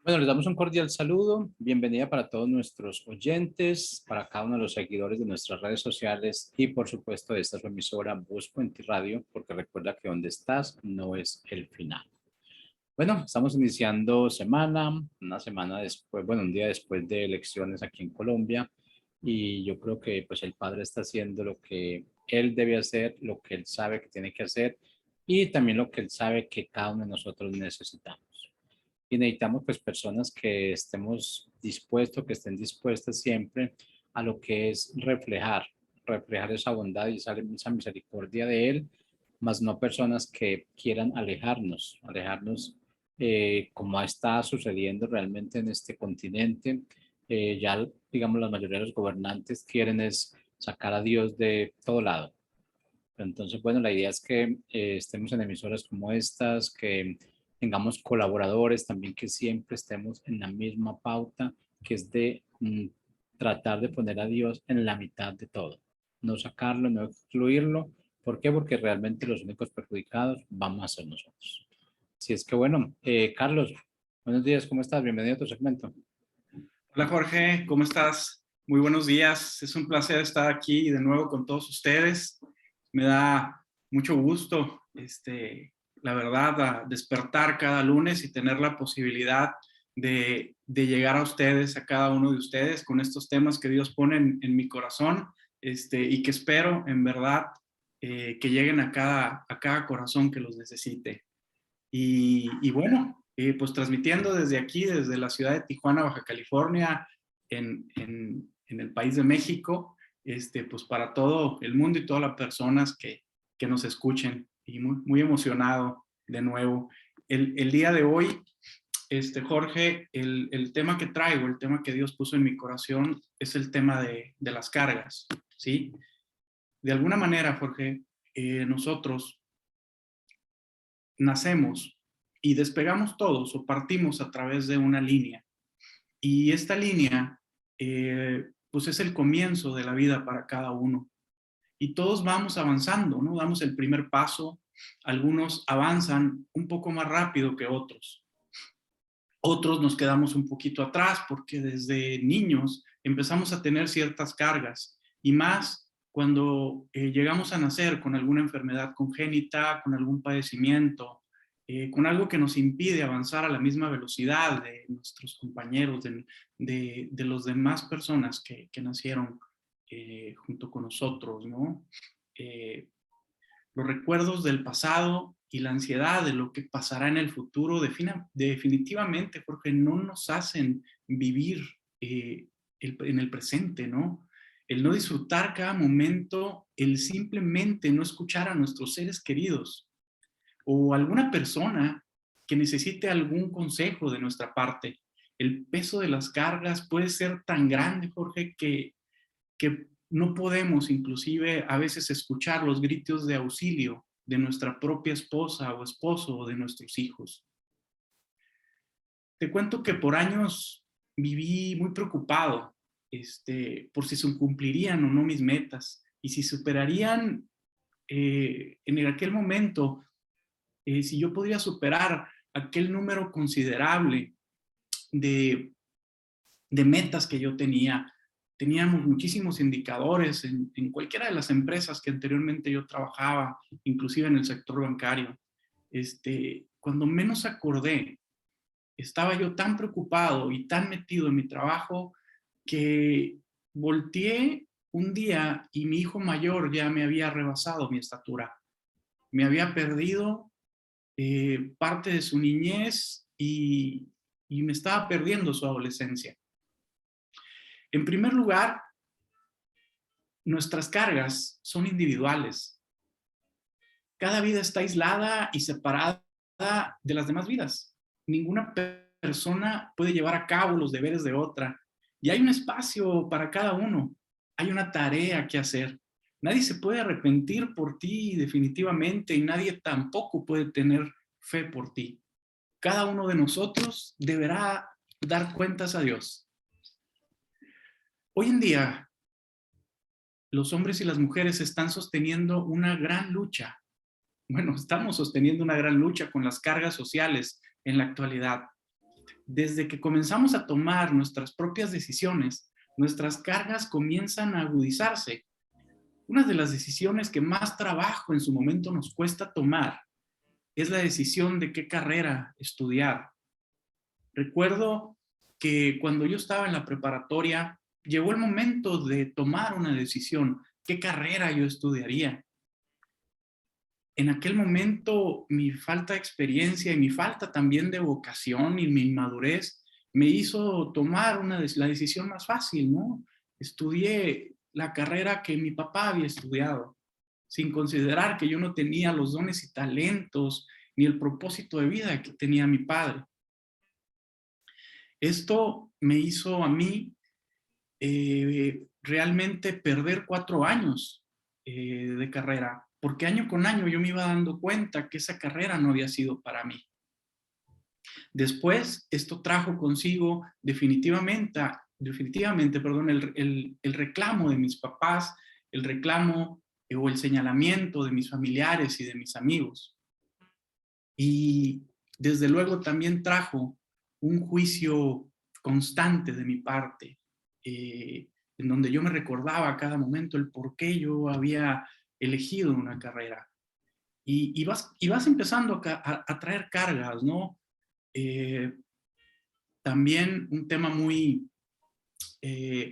Bueno, les damos un cordial saludo, bienvenida para todos nuestros oyentes, para cada uno de los seguidores de nuestras redes sociales y por supuesto de esta su emisora Voz Puente Radio, porque recuerda que donde estás no es el final. Bueno, estamos iniciando semana, una semana después, bueno, un día después de elecciones aquí en Colombia y yo creo que pues el padre está haciendo lo que él debe hacer, lo que él sabe que tiene que hacer y también lo que él sabe que cada uno de nosotros necesitamos. Y necesitamos pues personas que estemos dispuestos, que estén dispuestas siempre a lo que es reflejar esa bondad y esa misericordia de Él, más no personas que quieran alejarnos como está sucediendo realmente en este continente. Ya, digamos, la mayoría de los gobernantes quieren es sacar a Dios de todo lado. Entonces, bueno, la idea es que estemos en emisoras como estas, que tengamos colaboradores también que siempre estemos en la misma pauta, que es de tratar de poner a Dios en la mitad de todo, no sacarlo, no excluirlo. ¿Por qué? Porque realmente los únicos perjudicados vamos a ser nosotros. Si es que bueno, Carlos, buenos días, ¿cómo estás? Bienvenido a tu segmento. Hola Jorge, ¿cómo estás? Muy buenos días. Es un placer estar aquí de nuevo con todos ustedes. Me da mucho gusto, la verdad, a despertar cada lunes y tener la posibilidad de llegar a ustedes, a cada uno de ustedes, con estos temas que Dios pone en mi corazón, y que espero, en verdad, que lleguen a cada corazón que los necesite. Y bueno, pues transmitiendo desde aquí, desde la ciudad de Tijuana, Baja California, en el país de México, pues para todo el mundo y todas las personas que nos escuchen. Y muy emocionado de nuevo. El día de hoy, Jorge, el tema que traigo, el tema que Dios puso en mi corazón, es el tema de las cargas, ¿sí? De alguna manera, Jorge, nosotros nacemos y despegamos todos o partimos a través de una línea. Y esta línea, pues es el comienzo de la vida para cada uno. Y todos vamos avanzando, ¿no? Damos el primer paso. Algunos avanzan un poco más rápido que otros. Otros nos quedamos un poquito atrás porque desde niños empezamos a tener ciertas cargas y más cuando llegamos a nacer con alguna enfermedad congénita, con algún padecimiento, con algo que nos impide avanzar a la misma velocidad de nuestros compañeros, de los demás personas que nacieron junto con nosotros, ¿no? Eh, los recuerdos del pasado y la ansiedad de lo que pasará en el futuro definitivamente, porque no nos hacen vivir en el presente, ¿no? El no disfrutar cada momento, el simplemente no escuchar a nuestros seres queridos o alguna persona que necesite algún consejo de nuestra parte. El peso de las cargas puede ser tan grande, Jorge, que no podemos inclusive a veces escuchar los gritos de auxilio de nuestra propia esposa o esposo o de nuestros hijos. Te cuento que por años viví muy preocupado por si se cumplirían o no mis metas y si superarían en aquel momento, si yo podría superar aquel número considerable de, de metas que yo tenía. Teníamos muchísimos indicadores en cualquiera de las empresas que anteriormente yo trabajaba, inclusive en el sector bancario. Cuando menos acordé, estaba yo tan preocupado y tan metido en mi trabajo que volteé un día y mi hijo mayor ya me había rebasado mi estatura. Me había perdido parte de su niñez y me estaba perdiendo su adolescencia. En primer lugar, nuestras cargas son individuales. Cada vida está aislada y separada de las demás vidas. Ninguna persona puede llevar a cabo los deberes de otra. Y hay un espacio para cada uno. Hay una tarea que hacer. Nadie se puede arrepentir por ti definitivamente y nadie tampoco puede tener fe por ti. Cada uno de nosotros deberá dar cuentas a Dios. Hoy en día, los hombres y las mujeres están sosteniendo una gran lucha. Bueno, estamos sosteniendo una gran lucha con las cargas sociales en la actualidad. desde que comenzamos a tomar nuestras propias decisiones, nuestras cargas comienzan a agudizarse. Una de las decisiones que más trabajo en su momento nos cuesta tomar es la decisión de qué carrera estudiar. Recuerdo que cuando yo estaba en la preparatoria, llegó el momento de tomar una decisión, qué carrera yo estudiaría. En aquel momento, mi falta de experiencia y mi falta también de vocación y mi inmadurez me hizo tomar la decisión más fácil, ¿no? Estudié la carrera que mi papá había estudiado, sin considerar que yo no tenía los dones y talentos ni el propósito de vida que tenía mi padre. Esto me hizo a mí realmente perder 4 años de carrera, porque año con año yo me iba dando cuenta que esa carrera no había sido para mí. Después, esto trajo consigo definitivamente, perdón, el reclamo de mis papás, el reclamo o el señalamiento de mis familiares y de mis amigos. Y desde luego también trajo un juicio constante de mi parte, en donde yo me recordaba a cada momento el por qué yo había elegido una carrera. Y vas empezando a traer cargas, ¿no? También un tema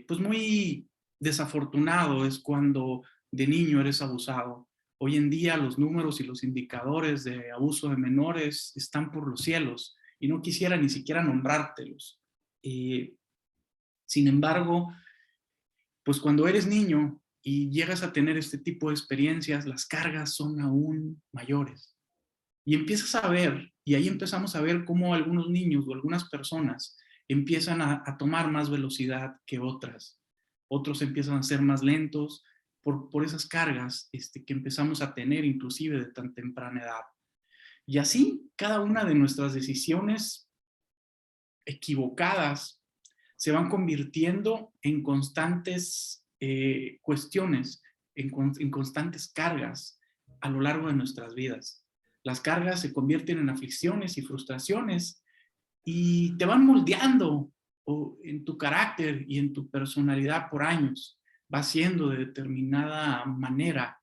pues muy desafortunado es cuando de niño eres abusado. Hoy en día los números y los indicadores de abuso de menores están por los cielos y no quisiera ni siquiera nombrártelos. Sin embargo, pues cuando eres niño y llegas a tener este tipo de experiencias, las cargas son aún mayores. Y empiezas a ver, y ahí empezamos a ver cómo algunos niños o algunas personas empiezan a tomar más velocidad que otras. Otros empiezan a ser más lentos por esas cargas que empezamos a tener inclusive de tan temprana edad. Y así, cada una de nuestras decisiones equivocadas se van convirtiendo en constantes cuestiones, en constantes cargas a lo largo de nuestras vidas. Las cargas se convierten en aflicciones y frustraciones y te van moldeando en tu carácter y en tu personalidad por años. Va siendo de determinada manera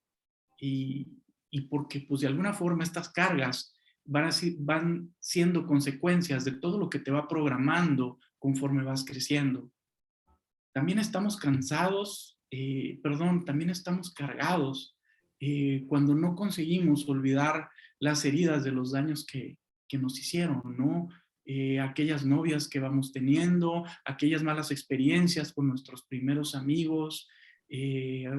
y, y porque pues de alguna forma estas cargas van siendo consecuencias de todo lo que te va programando conforme vas creciendo. También estamos cansados, también estamos cargados cuando no conseguimos olvidar las heridas de los daños que nos hicieron, ¿no? Aquellas novias que vamos teniendo, aquellas malas experiencias con nuestros primeros amigos,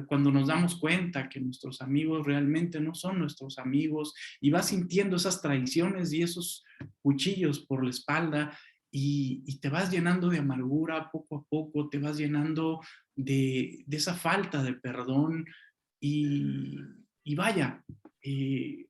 cuando nos damos cuenta que nuestros amigos realmente no son nuestros amigos y vas sintiendo esas traiciones y esos cuchillos por la espalda y te vas llenando de amargura poco a poco, te vas llenando de esa falta de perdón y vaya,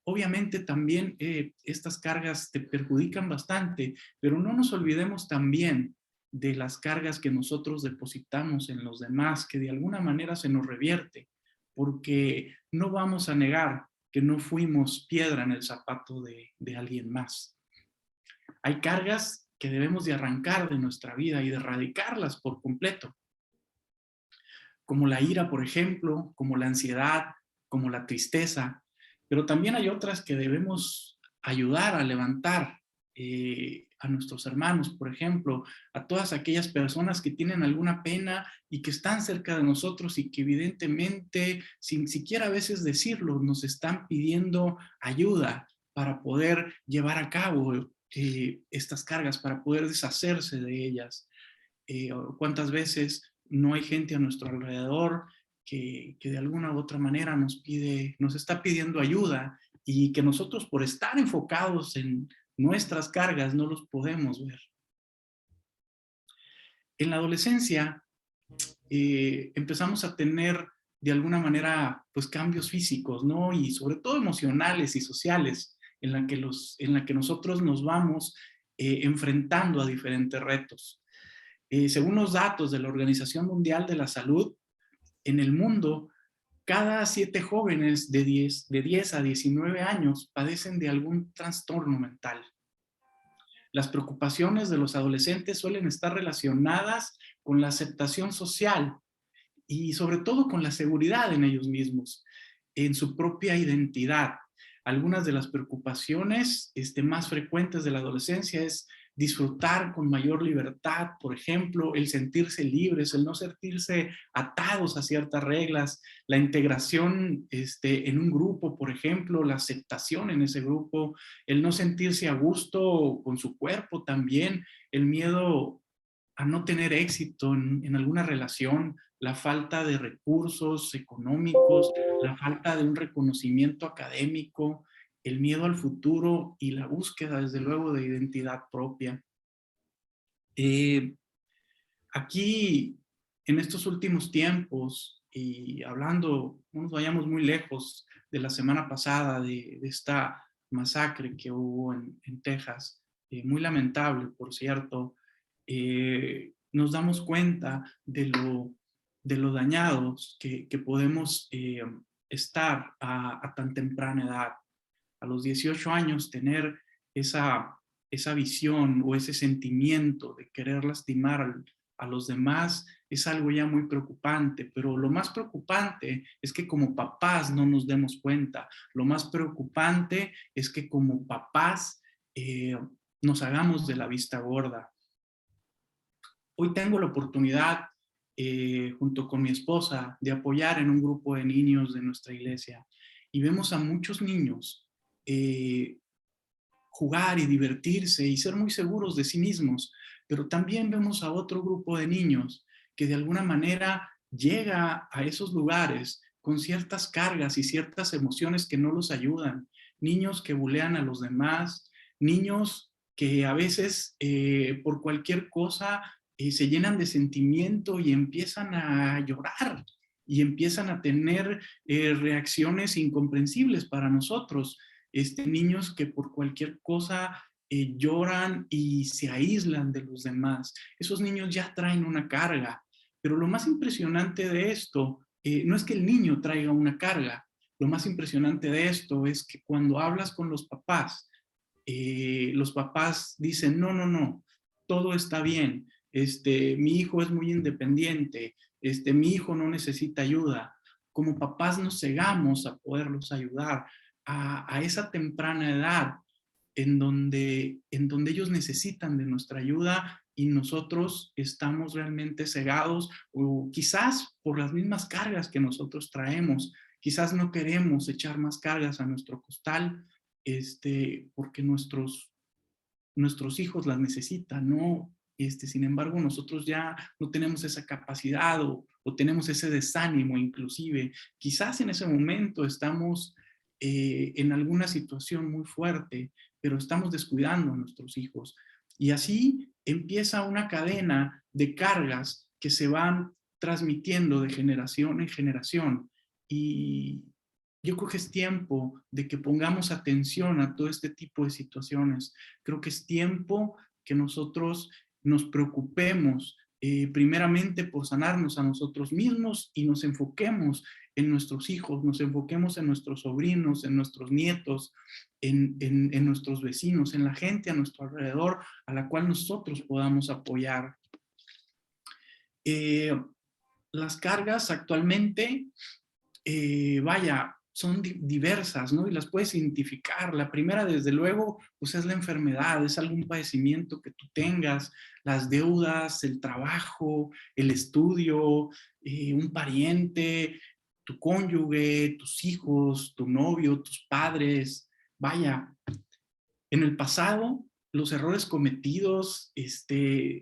obviamente también estas cargas te perjudican bastante, pero no nos olvidemos también de las cargas que nosotros depositamos en los demás, que de alguna manera se nos revierte, porque no vamos a negar que no fuimos piedra en el zapato de alguien más. Hay cargas que debemos de arrancar de nuestra vida y de erradicarlas por completo, como la ira, por ejemplo, como la ansiedad, como la tristeza, pero también hay otras que debemos ayudar a levantar a nuestros hermanos, por ejemplo, a todas aquellas personas que tienen alguna pena y que están cerca de nosotros y que evidentemente, sin siquiera a veces decirlo, nos están pidiendo ayuda para poder llevar a cabo estas cargas, para poder deshacerse de ellas. ¿Cuántas veces no hay gente a nuestro alrededor que de alguna u otra manera nos está pidiendo ayuda y que nosotros por estar enfocados en nuestras cargas no los podemos ver? En la adolescencia empezamos a tener de alguna manera pues cambios físicos, ¿no? Y sobre todo emocionales y sociales en la que nosotros nos vamos enfrentando a diferentes retos. Según los datos de la Organización Mundial de la Salud, en el mundo, cada 7 jóvenes de 10 a 19 años padecen de algún trastorno mental. Las preocupaciones de los adolescentes suelen estar relacionadas con la aceptación social y sobre todo con la seguridad en ellos mismos, en su propia identidad. Algunas de las preocupaciones más frecuentes de la adolescencia es disfrutar con mayor libertad, por ejemplo, el sentirse libres, el no sentirse atados a ciertas reglas, la integración en un grupo, por ejemplo, la aceptación en ese grupo, el no sentirse a gusto con su cuerpo también, el miedo a no tener éxito en alguna relación, la falta de recursos económicos, la falta de un reconocimiento académico, el miedo al futuro y la búsqueda, desde luego, de identidad propia. Aquí, en estos últimos tiempos, y hablando, no nos vayamos muy lejos de la semana pasada, de esta masacre que hubo en Texas, muy lamentable, por cierto, nos damos cuenta de lo dañados que podemos estar a tan temprana edad. A los 18 años tener esa visión o ese sentimiento de querer lastimar a los demás es algo ya muy preocupante, pero lo más preocupante es que como papás no nos demos cuenta. Lo más preocupante es que como papás nos hagamos de la vista gorda. Hoy tengo la oportunidad, junto con mi esposa, de apoyar en un grupo de niños de nuestra iglesia y vemos a muchos niños jugar y divertirse y ser muy seguros de sí mismos, pero también vemos a otro grupo de niños que de alguna manera llega a esos lugares con ciertas cargas y ciertas emociones que no los ayudan, niños que bulean a los demás, niños que a veces por cualquier cosa se llenan de sentimiento y empiezan a llorar y empiezan a tener reacciones incomprensibles para nosotros. Niños que por cualquier cosa lloran y se aíslan de los demás. Esos niños ya traen una carga, pero lo más impresionante de esto no es que el niño traiga una carga, lo más impresionante de esto es que cuando hablas con los papás dicen, no, no, no, todo está bien, mi hijo es muy independiente, mi hijo no necesita ayuda. Como papás nos cegamos a poderlos ayudar a esa temprana edad en donde ellos necesitan de nuestra ayuda y nosotros estamos realmente cegados o quizás por las mismas cargas que nosotros traemos. Quizás no queremos echar más cargas a nuestro costal porque nuestros hijos las necesitan, ¿no? Sin embargo, nosotros ya no tenemos esa capacidad o tenemos ese desánimo inclusive. Quizás en ese momento estamos en alguna situación muy fuerte, pero estamos descuidando a nuestros hijos. Y así empieza una cadena de cargas que se van transmitiendo de generación en generación. Y yo creo que es tiempo de que pongamos atención a todo este tipo de situaciones. Creo que es tiempo que nosotros nos preocupemos primeramente por sanarnos a nosotros mismos y nos enfoquemos en nuestros hijos, nos enfoquemos en nuestros sobrinos, en nuestros nietos, en nuestros vecinos, en la gente a nuestro alrededor a la cual nosotros podamos apoyar. Las cargas actualmente, son diversas, ¿no? Y las puedes identificar. La primera, desde luego, pues es la enfermedad, es algún padecimiento que tú tengas, las deudas, el trabajo, el estudio, un pariente, tu cónyuge, tus hijos, tu novio, tus padres. Vaya, en el pasado, los errores cometidos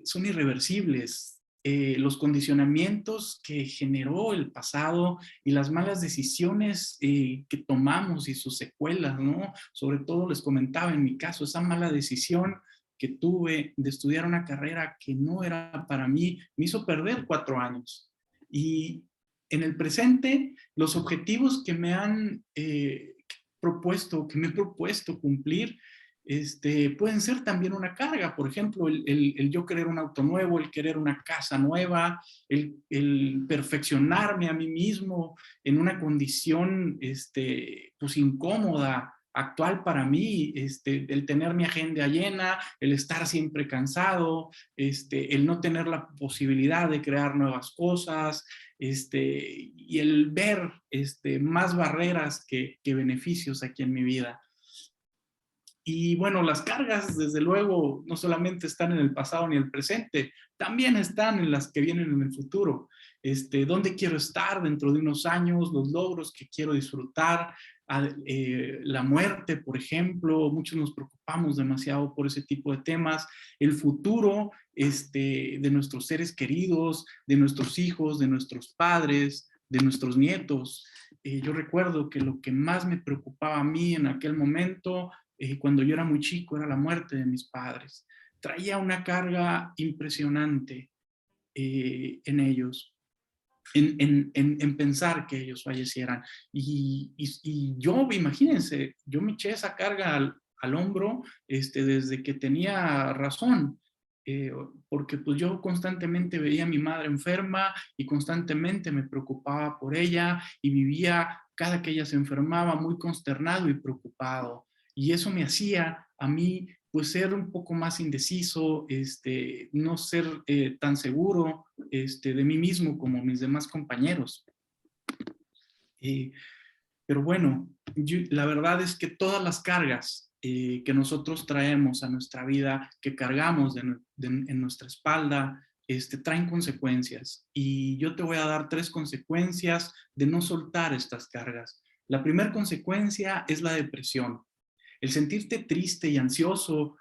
son irreversibles. Los condicionamientos que generó el pasado y las malas decisiones que tomamos y sus secuelas, ¿no? Sobre todo les comentaba en mi caso, esa mala decisión que tuve de estudiar una carrera que no era para mí, me hizo perder 4 años. Y en el presente, los objetivos que me han propuesto, que me he propuesto cumplir, pueden ser también una carga. Por ejemplo, el yo querer un auto nuevo, el querer una casa nueva, el perfeccionarme a mí mismo en una condición pues incómoda actual para mí, el tener mi agenda llena, el estar siempre cansado, el no tener la posibilidad de crear nuevas cosas, y el ver más barreras que beneficios aquí en mi vida. Y bueno, las cargas, desde luego, no solamente están en el pasado ni el presente, también están en las que vienen en el futuro. ¿Dónde quiero estar dentro de unos años? Los logros que quiero disfrutar, la muerte, por ejemplo. Muchos nos preocupamos demasiado por ese tipo de temas. El futuro de nuestros seres queridos, de nuestros hijos, de nuestros padres, de nuestros nietos. Yo recuerdo que lo que más me preocupaba a mí en aquel momento, cuando yo era muy chico, era la muerte de mis padres. Traía una carga impresionante en ellos, en pensar que ellos fallecieran. Y yo, imagínense, yo me eché esa carga al hombro desde que tenía razón. Porque pues yo constantemente veía a mi madre enferma y constantemente me preocupaba por ella y vivía cada que ella se enfermaba muy consternado y preocupado. Y eso me hacía a mí pues ser un poco más indeciso, no ser tan seguro de mí mismo como mis demás compañeros. Pero bueno, la verdad es que todas las cargas que nosotros traemos a nuestra vida, que cargamos en nuestra espalda, traen consecuencias. Y yo te voy a dar 3 consecuencias de no soltar estas cargas. La primera consecuencia es la depresión. El sentirte triste y ansioso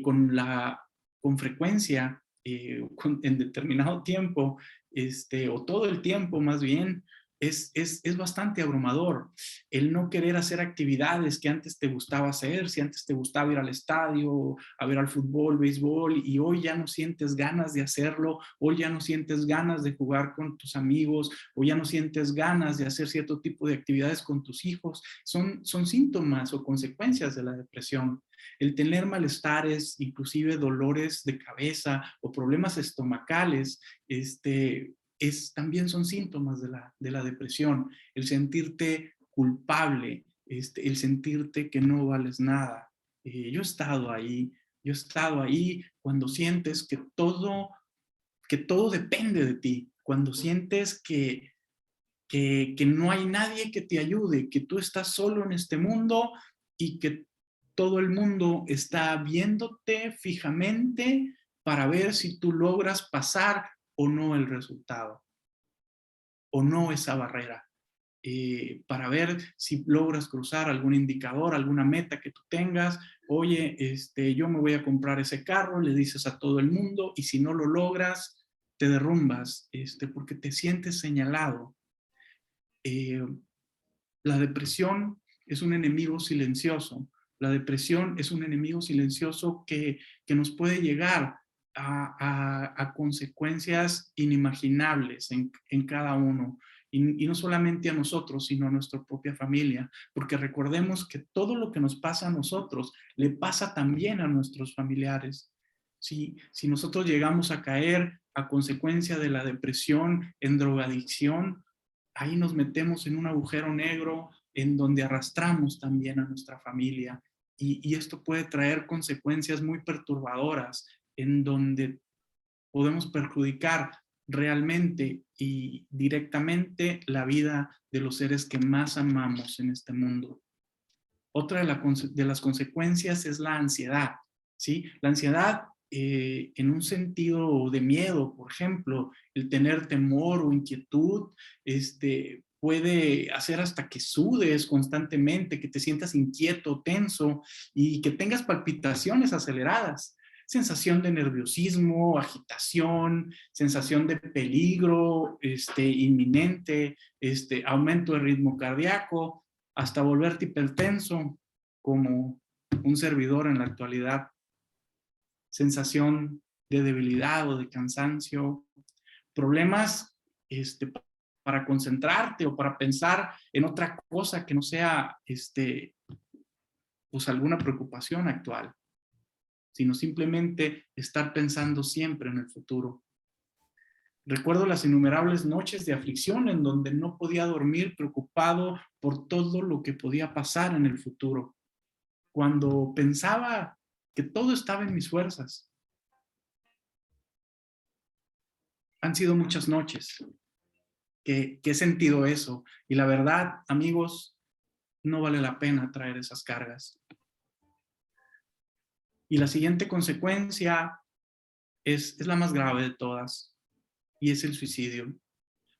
con frecuencia, en determinado tiempo, o todo el tiempo más bien, es bastante abrumador. El no querer hacer actividades que antes te gustaba hacer, si antes te gustaba ir al estadio, a ver al fútbol, béisbol, y hoy ya no sientes ganas de hacerlo, hoy ya no sientes ganas de jugar con tus amigos, o ya no sientes ganas de hacer cierto tipo de actividades con tus hijos, son síntomas o consecuencias de la depresión. El tener malestares, inclusive dolores de cabeza o problemas estomacales, también son síntomas de la depresión. El sentirte culpable, el sentirte que no vales nada. Yo he estado ahí cuando sientes que todo depende de ti, cuando sientes que no hay nadie que te ayude, que tú estás solo en este mundo y que todo el mundo está viéndote fijamente para ver si tú logras pasar o no el resultado, o no esa barrera, para ver si logras cruzar algún indicador, alguna meta que tú tengas. Oye, yo me voy a comprar ese carro, le dices a todo el mundo, y si no lo logras, te derrumbas, porque te sientes señalado. La depresión es un enemigo silencioso. La depresión es un enemigo silencioso que nos puede llegar a consecuencias inimaginables en cada uno. Y no solamente a nosotros, sino a nuestra propia familia. Porque recordemos que todo lo que nos pasa a nosotros le pasa también a nuestros familiares. Si nosotros llegamos a caer a consecuencia de la depresión en drogadicción, ahí nos metemos en un agujero negro en donde arrastramos también a nuestra familia. Y esto puede traer consecuencias muy perturbadoras en donde podemos perjudicar realmente y directamente la vida de los seres que más amamos en este mundo. Otra de las consecuencias es la ansiedad, ¿sí? La ansiedad, en un sentido de miedo, por ejemplo, el tener temor o inquietud, puede hacer hasta que sudes constantemente, que te sientas inquieto, tenso y que tengas palpitaciones aceleradas. Sensación de nerviosismo, agitación, sensación de peligro inminente, aumento de ritmo cardíaco, hasta volverte hipertenso, como un servidor en la actualidad. Sensación de debilidad o de cansancio, problemas para concentrarte o para pensar en otra cosa que no sea pues alguna preocupación actual, sino simplemente estar pensando siempre en el futuro. Recuerdo las innumerables noches de aflicción en donde no podía dormir preocupado por todo lo que podía pasar en el futuro. cuando pensaba que todo estaba en mis fuerzas. Han sido muchas noches que he sentido eso. Y la verdad, amigos, no vale la pena traer esas cargas. Y la siguiente consecuencia es la más grave de todas, y es el suicidio.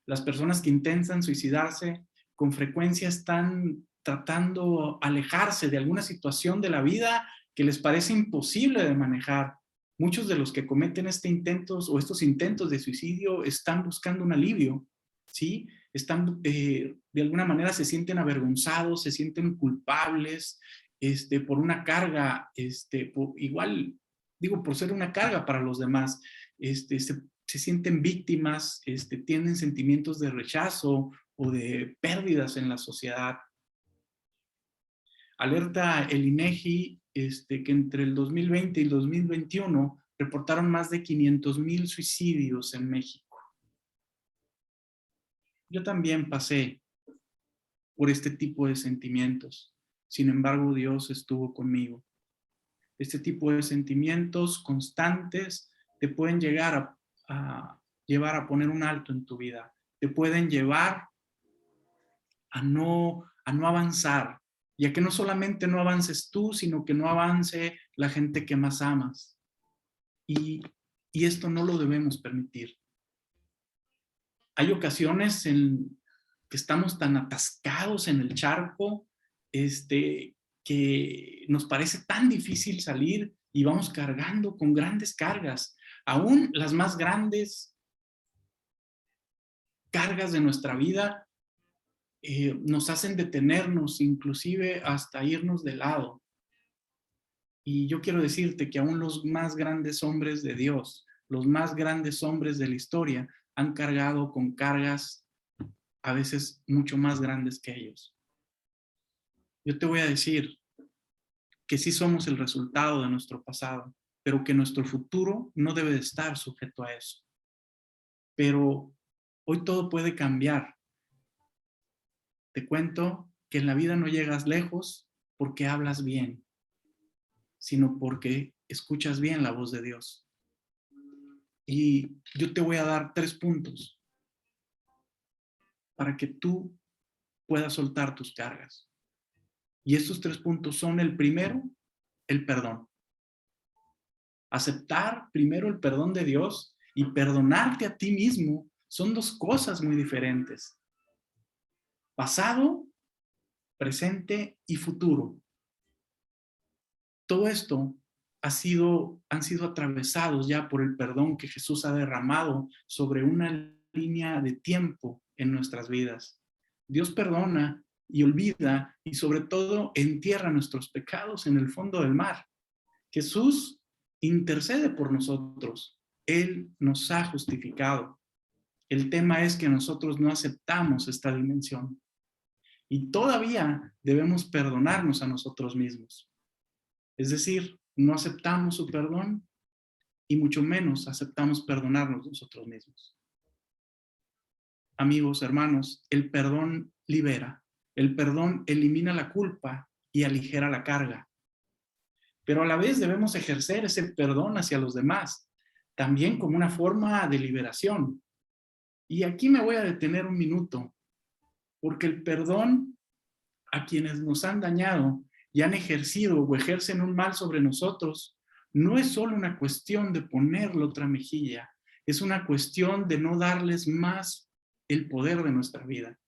Las personas que intentan suicidarse con frecuencia están tratando alejarse de alguna situación de la vida que les parece imposible de manejar. Muchos de los que cometen estos intentos de suicidio están buscando un alivio, ¿sí? Están, de alguna manera se sienten avergonzados, se sienten culpables, por una carga, por ser una carga para los demás, se sienten víctimas, tienen sentimientos de rechazo o de pérdidas en la sociedad. Alerta el INEGI que entre el 2020 y el 2021 reportaron más de 500,000 suicidios en México. Yo también pasé por este tipo de sentimientos. Sin embargo, Dios estuvo conmigo. Este tipo de sentimientos constantes te pueden llevar a poner un alto en tu vida. Te pueden llevar a no avanzar. Y a que no solamente no avances tú, sino que no avance la gente que más amas. Y esto no lo debemos permitir. Hay ocasiones en que estamos tan atascados en el charco, que nos parece tan difícil salir y vamos cargando con grandes cargas. Aún las más grandes cargas de nuestra vida nos hacen detenernos, inclusive hasta irnos de lado. Y yo quiero decirte que aún los más grandes hombres de Dios, los más grandes hombres de la historia, han cargado con cargas a veces mucho más grandes que ellos. Yo te voy a decir que sí somos el resultado de nuestro pasado, pero que nuestro futuro no debe de estar sujeto a eso. Pero hoy todo puede cambiar. Te cuento que en la vida no llegas lejos porque hablas bien, sino porque escuchas bien la voz de Dios. Y yo te voy a dar 3 puntos para que tú puedas soltar tus cargas. Y estos 3 puntos son: el primero, el perdón. Aceptar primero el perdón de Dios y perdonarte a ti mismo son 2 cosas muy diferentes. Pasado, presente y futuro. Todo esto han sido atravesados ya por el perdón que Jesús ha derramado sobre una línea de tiempo en nuestras vidas. Dios perdona y olvida y sobre todo entierra nuestros pecados en el fondo del mar. Jesús intercede por nosotros. Él nos ha justificado. El tema es que nosotros no aceptamos esta dimensión y todavía debemos perdonarnos a nosotros mismos. Es decir, no aceptamos su perdón y mucho menos aceptamos perdonarnos nosotros mismos. Amigos, hermanos, el perdón libera. El perdón elimina la culpa y aligera la carga. Pero a la vez debemos ejercer ese perdón hacia los demás, también como una forma de liberación. Y aquí me voy a detener un minuto, porque el perdón a quienes nos han dañado y han ejercido o ejercen un mal sobre nosotros, no es solo una cuestión de ponerle otra mejilla, es una cuestión de no darles más el poder de nuestra vida.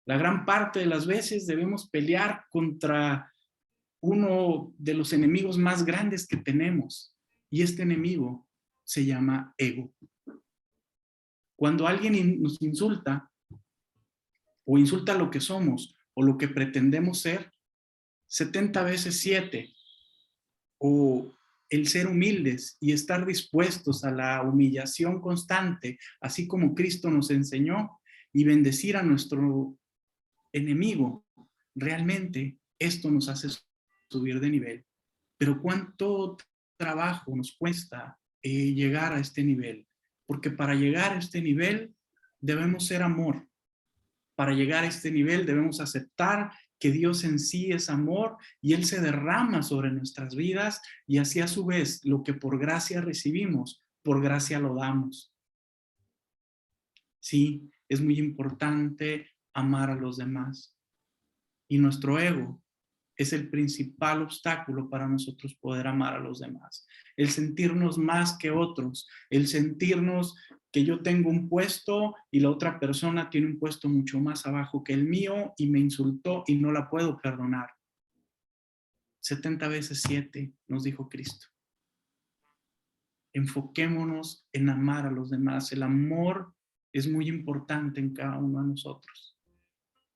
La gran parte de las veces debemos pelear contra uno de los enemigos más grandes que tenemos, y este enemigo se llama ego. Cuando alguien nos insulta o insulta lo que somos o lo que pretendemos ser, 70 veces 7, o el ser humildes y estar dispuestos a la humillación constante, así como Cristo nos enseñó, y bendecir a nuestro enemigo, realmente esto nos hace subir de nivel. Pero ¿cuánto trabajo nos cuesta llegar a este nivel? Porque para llegar a este nivel debemos ser amor. Para llegar a este nivel debemos aceptar que Dios en sí es amor y Él se derrama sobre nuestras vidas y así a su vez lo que por gracia recibimos, por gracia lo damos. Sí, es muy importante amar a los demás y nuestro ego es el principal obstáculo para nosotros poder amar a los demás. El sentirnos más que otros, el sentirnos que yo tengo un puesto y la otra persona tiene un puesto mucho más abajo que el mío y me insultó y no la puedo perdonar. 70 veces 7, nos dijo Cristo. Enfoquémonos en amar a los demás. El amor es muy importante en cada uno de nosotros.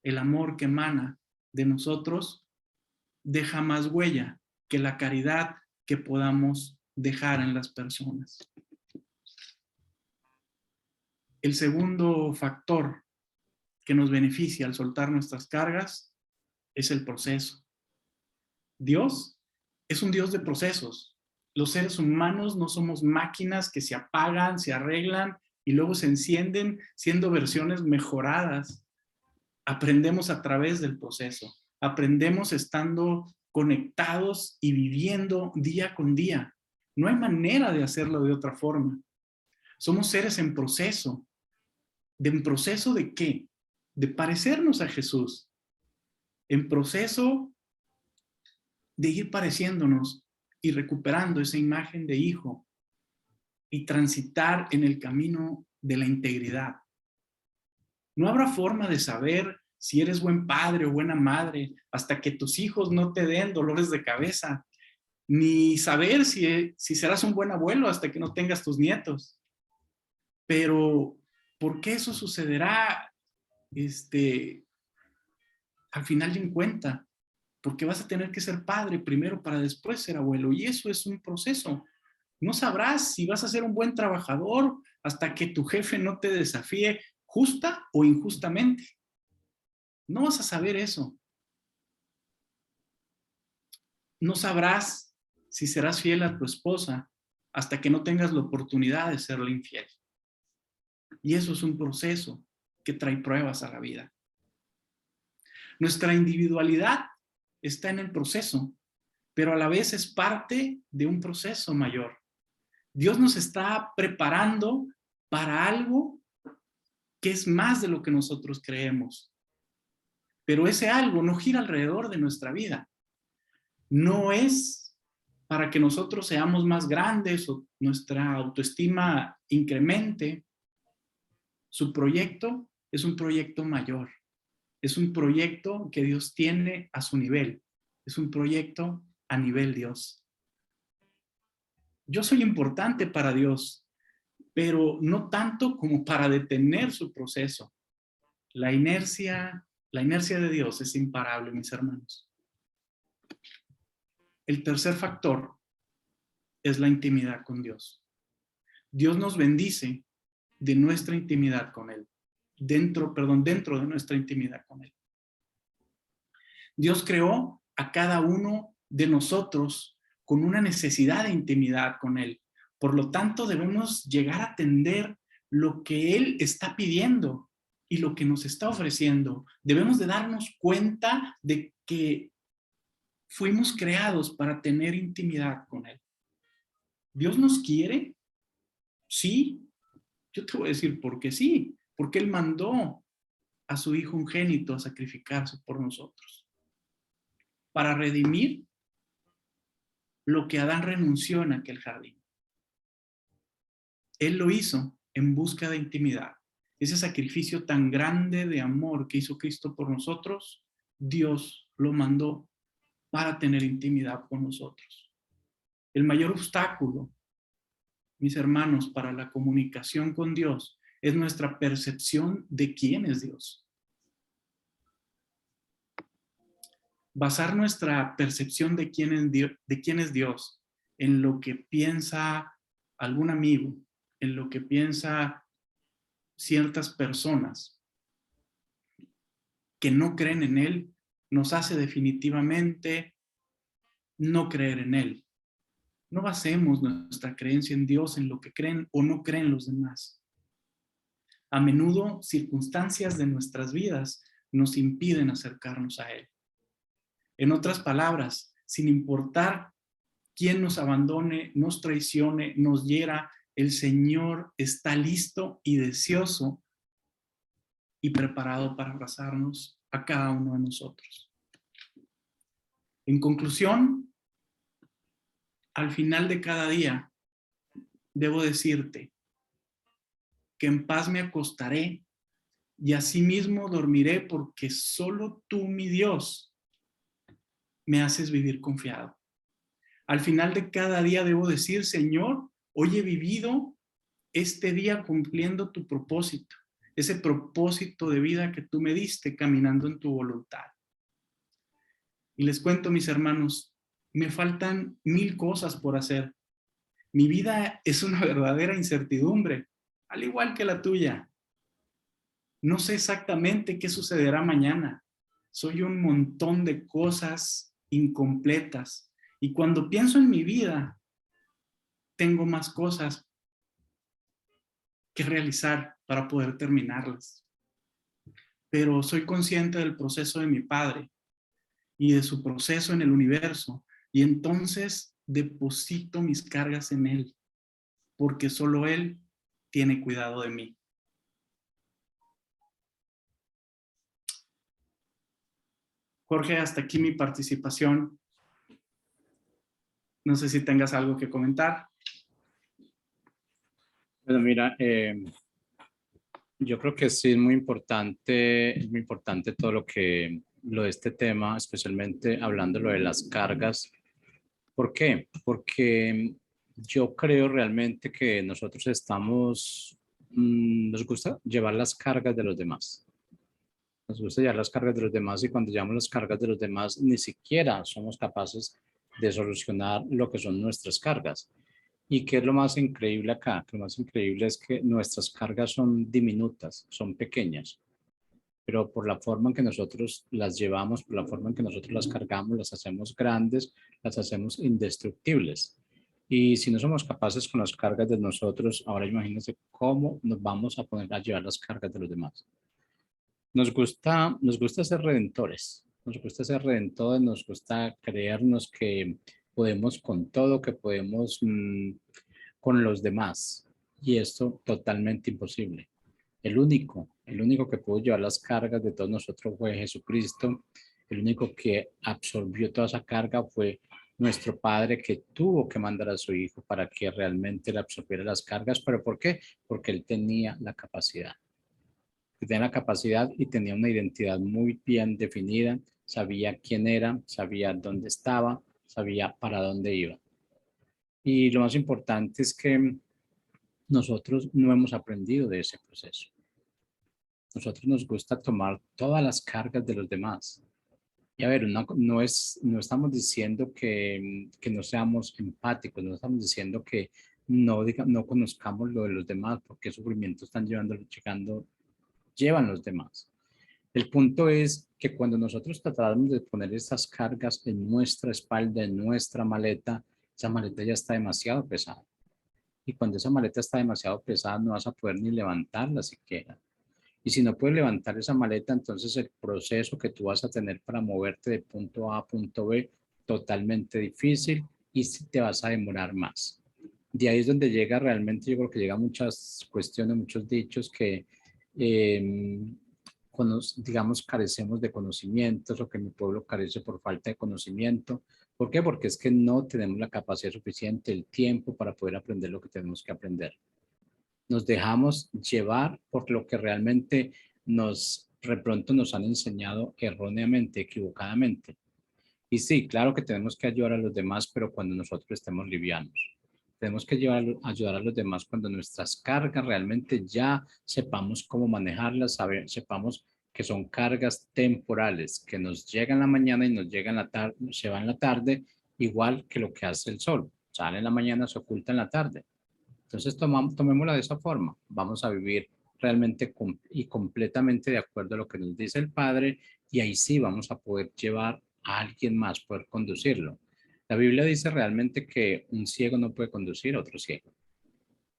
El amor que emana de nosotros deja más huella que la caridad que podamos dejar en las personas. El segundo factor que nos beneficia al soltar nuestras cargas es el proceso. Dios es un Dios de procesos. Los seres humanos no somos máquinas que se apagan, se arreglan y luego se encienden siendo versiones mejoradas. Aprendemos a través del proceso. Aprendemos estando conectados y viviendo día con día. No hay manera de hacerlo de otra forma. Somos seres en proceso. ¿En proceso de qué? De parecernos a Jesús. En proceso de ir pareciéndonos y recuperando esa imagen de hijo y transitar en el camino de la integridad. No habrá forma de saber si eres buen padre o buena madre hasta que tus hijos no te den dolores de cabeza, ni saber si serás un buen abuelo hasta que no tengas tus nietos. Pero, ¿por qué eso sucederá al final y en cuenta? Porque vas a tener que ser padre primero para después ser abuelo, y eso es un proceso. No sabrás si vas a ser un buen trabajador hasta que tu jefe no te desafíe justa o injustamente. No vas a saber eso. No sabrás si serás fiel a tu esposa hasta que no tengas la oportunidad de serle infiel. Y eso es un proceso que trae pruebas a la vida. Nuestra individualidad está en el proceso, pero a la vez es parte de un proceso mayor. Dios nos está preparando para algo que es más de lo que nosotros creemos. Pero ese algo no gira alrededor de nuestra vida. No es para que nosotros seamos más grandes o nuestra autoestima incremente. Su proyecto es un proyecto mayor. Es un proyecto que Dios tiene a su nivel. Es un proyecto a nivel Dios. Yo soy importante para Dios, pero no tanto como para detener su proceso. La inercia de Dios es imparable, mis hermanos. El tercer factor es la intimidad con Dios. Dios nos bendice de nuestra intimidad con Él. Dentro de nuestra intimidad con Él. Dios creó a cada uno de nosotros con una necesidad de intimidad con Él. Por lo tanto, debemos llegar a atender lo que Él está pidiendo y lo que nos está ofreciendo. Debemos de darnos cuenta de que fuimos creados para tener intimidad con Él. ¿Dios nos quiere? Sí. Yo te voy a decir por qué sí. Porque Él mandó a su Hijo unigénito a sacrificarse por nosotros. Para redimir lo que Adán renunció en aquel jardín. Él lo hizo en busca de intimidad. Ese sacrificio tan grande de amor que hizo Cristo por nosotros, Dios lo mandó para tener intimidad con nosotros. El mayor obstáculo, mis hermanos, para la comunicación con Dios es nuestra percepción de quién es Dios. Basar nuestra percepción de quién es Dios en lo que piensa algún amigo, en lo que piensa ciertas personas que no creen en Él, nos hace definitivamente no creer en Él. No basemos nuestra creencia en Dios en lo que creen o no creen los demás. A menudo, circunstancias de nuestras vidas nos impiden acercarnos a Él. En otras palabras, sin importar quién nos abandone, nos traicione, nos hiera, el Señor está listo y deseoso y preparado para abrazarnos a cada uno de nosotros. En conclusión, al final de cada día, debo decirte que en paz me acostaré y asimismo dormiré, porque solo tú, mi Dios, me haces vivir confiado. Al final de cada día debo decir, Señor, hoy he vivido este día cumpliendo tu propósito, ese propósito de vida que tú me diste caminando en tu voluntad. Y les cuento, mis hermanos, me faltan 1000 cosas por hacer. Mi vida es una verdadera incertidumbre, al igual que la tuya. No sé exactamente qué sucederá mañana. Soy un montón de cosas incompletas. Y cuando pienso en mi vida, tengo más cosas que realizar para poder terminarlas. Pero soy consciente del proceso de mi Padre y de su proceso en el universo. Y entonces deposito mis cargas en Él, porque solo Él tiene cuidado de mí. Jorge, hasta aquí mi participación. No sé si tengas algo que comentar. Bueno, mira, yo creo que sí es muy importante todo lo de este tema, especialmente hablando lo de las cargas. ¿Por qué? Porque yo creo realmente que nosotros nos gusta llevar las cargas de los demás. Nos gusta llevar las cargas de los demás y cuando llevamos las cargas de los demás ni siquiera somos capaces de solucionar lo que son nuestras cargas. ¿Y qué es lo más increíble acá? Que lo más increíble es que nuestras cargas son diminutas, son pequeñas, pero por la forma en que nosotros las llevamos, por la forma en que nosotros las cargamos, las hacemos grandes, las hacemos indestructibles. Y si no somos capaces con las cargas de nosotros, ahora imagínense cómo nos vamos a poner a llevar las cargas de los demás. Nos gusta ser redentores, nos gusta ser redentores, nos gusta creernos que podemos con todo, que podemos con los demás. Y esto totalmente imposible. El único que pudo llevar las cargas de todos nosotros fue Jesucristo. El único que absorbió toda esa carga fue nuestro Padre, que tuvo que mandar a su Hijo para que realmente le absorbiera las cargas. ¿Pero por qué? Porque Él tenía la capacidad. Tenía la capacidad y tenía una identidad muy bien definida. Sabía quién era, sabía dónde estaba, sabía para dónde iba. Y lo más importante es que nosotros no hemos aprendido de ese proceso. Nosotros nos gusta tomar todas las cargas de los demás. Y a ver, no estamos diciendo que no seamos empáticos, no estamos diciendo que no conozcamos lo de los demás, porque sufrimiento están llevan los demás. El punto es que cuando nosotros tratamos de poner estas cargas en nuestra espalda, en nuestra maleta, esa maleta ya está demasiado pesada. Y cuando esa maleta está demasiado pesada, no vas a poder ni levantarla siquiera. Y si no puedes levantar esa maleta, entonces el proceso que tú vas a tener para moverte de punto A a punto B, totalmente difícil y te vas a demorar más. De ahí es donde llega realmente, yo creo que llega muchas cuestiones, muchos dichos que, digamos, carecemos de conocimientos o que mi pueblo carece por falta de conocimiento. ¿Por qué? Porque es que no tenemos la capacidad suficiente, el tiempo para poder aprender lo que tenemos que aprender. Nos dejamos llevar por lo que realmente de pronto nos han enseñado erróneamente, equivocadamente. Y sí, claro que tenemos que ayudar a los demás, pero cuando nosotros estemos livianos. Tenemos que ayudar a los demás cuando nuestras cargas realmente ya sepamos cómo manejarlas, sepamos que son cargas temporales, que nos llegan en la mañana y nos llegan en la tarde, se van en la tarde, igual que lo que hace el sol. Sale en la mañana, se oculta en la tarde. Entonces tomémosla de esa forma. Vamos a vivir realmente y completamente de acuerdo a lo que nos dice el Padre y ahí sí vamos a poder llevar a alguien más, poder conducirlo. La Biblia dice realmente que un ciego no puede conducir a otro ciego.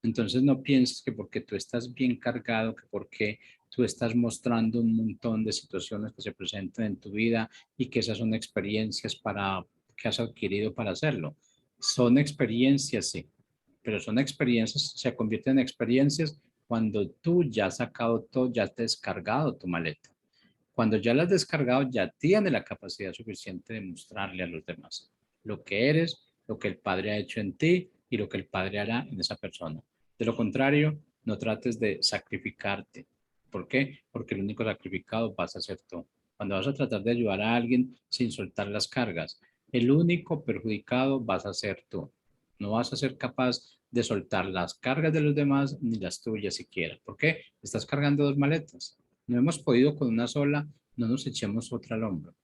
Entonces no pienses que porque tú estás bien cargado, que porque tú estás mostrando un montón de situaciones que se presentan en tu vida y que esas son experiencias que has adquirido para hacerlo. Son experiencias, sí, pero son experiencias, se convierten en experiencias cuando tú ya has sacado todo, ya has descargado tu maleta. Cuando ya la has descargado, ya tienes la capacidad suficiente de mostrarle a los demás lo que eres, lo que el Padre ha hecho en ti y lo que el Padre hará en esa persona. De lo contrario, no trates de sacrificarte. ¿Por qué? Porque el único sacrificado vas a ser tú. Cuando vas a tratar de ayudar a alguien sin soltar las cargas, el único perjudicado vas a ser tú. No vas a ser capaz de soltar las cargas de los demás ni las tuyas siquiera. ¿Por qué? Estás cargando dos maletas. No hemos podido con una sola, no nos echemos otra al hombro.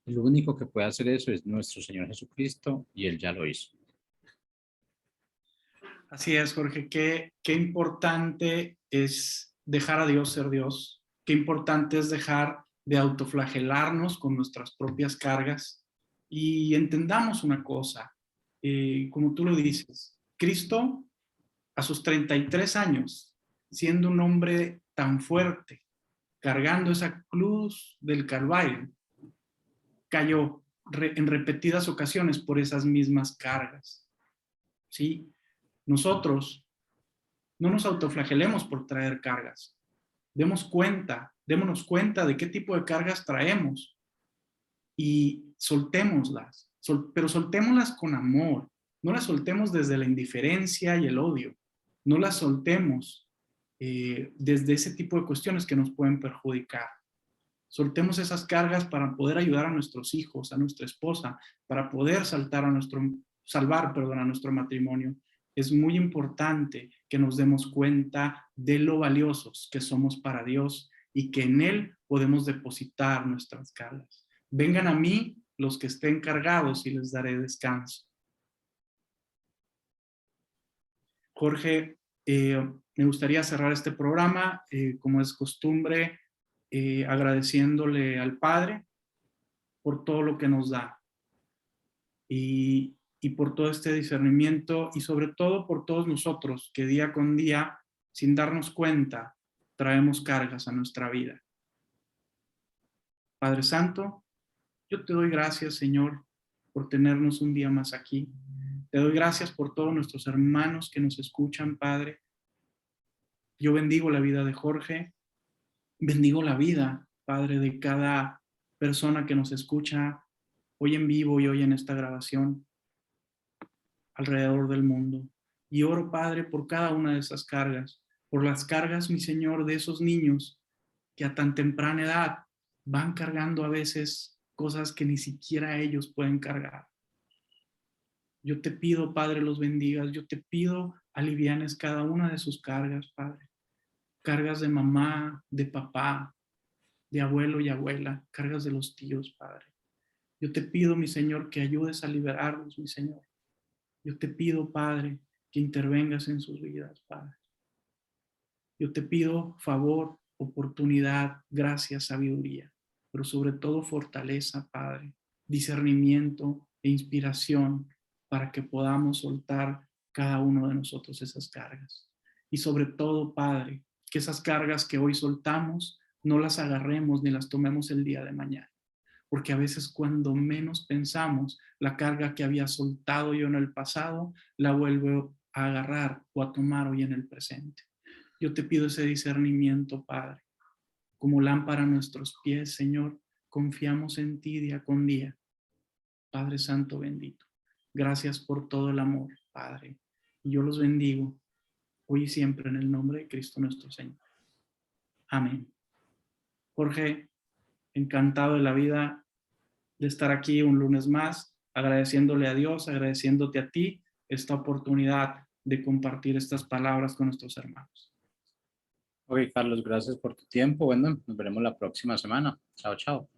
El único que puede hacer eso es nuestro Señor Jesucristo y Él ya lo hizo. Así es, Jorge, qué importante es dejar a Dios ser Dios, qué importante es dejar de autoflagelarnos con nuestras propias cargas y entendamos una cosa, como tú lo dices, Cristo a sus 33 años, siendo un hombre tan fuerte, cargando esa cruz del Calvario, cayó en repetidas ocasiones por esas mismas cargas, ¿sí? Nosotros no nos autoflagelemos por traer cargas. Démonos cuenta de qué tipo de cargas traemos y soltémoslas, pero soltémoslas con amor. No las soltemos desde la indiferencia y el odio. No las soltemos desde ese tipo de cuestiones que nos pueden perjudicar. Soltemos esas cargas para poder ayudar a nuestros hijos, a nuestra esposa, para poder salvar a nuestro matrimonio. Es muy importante que nos demos cuenta de lo valiosos que somos para Dios y que en Él podemos depositar nuestras cargas. Vengan a mí los que estén cargados y les daré descanso. Jorge, me gustaría cerrar este programa, como es costumbre, agradeciéndole al Padre por todo lo que nos da y por todo este discernimiento y sobre todo por todos nosotros que día con día, sin darnos cuenta, traemos cargas a nuestra vida. Padre Santo, yo te doy gracias, Señor, por tenernos un día más aquí. Te doy gracias por todos nuestros hermanos que nos escuchan, Padre. Yo bendigo la vida de Jorge, bendigo la vida, Padre, de cada persona que nos escucha hoy en vivo y hoy en esta grabación alrededor del mundo. Y oro, Padre, por cada una de esas cargas, por las cargas, mi Señor, de esos niños que a tan temprana edad van cargando a veces cosas que ni siquiera ellos pueden cargar. Yo te pido, Padre, los bendigas. Yo te pido alivianes cada una de sus cargas, Padre. Cargas de mamá, de papá, de abuelo y abuela, cargas de los tíos, Padre. Yo te pido, mi Señor, que ayudes a liberarlos, mi Señor. Yo te pido, Padre, que intervengas en sus vidas, Padre. Yo te pido favor, oportunidad, gracia, sabiduría, pero sobre todo fortaleza, Padre, discernimiento e inspiración para que podamos soltar cada uno de nosotros esas cargas. Y sobre todo, Padre, que esas cargas que hoy soltamos no las agarremos ni las tomemos el día de mañana. Porque a veces cuando menos pensamos, la carga que había soltado yo en el pasado, la vuelvo a agarrar o a tomar hoy en el presente. Yo te pido ese discernimiento, Padre. Como lámpara a nuestros pies, Señor, confiamos en ti día con día. Padre Santo bendito. Gracias por todo el amor, Padre. Y yo los bendigo hoy y siempre en el nombre de Cristo nuestro Señor. Amén. Jorge, encantado de la vida de estar aquí un lunes más, agradeciéndole a Dios, agradeciéndote a ti esta oportunidad de compartir estas palabras con nuestros hermanos. Ok, Carlos, gracias por tu tiempo. Bueno, nos veremos la próxima semana. Chao, chao.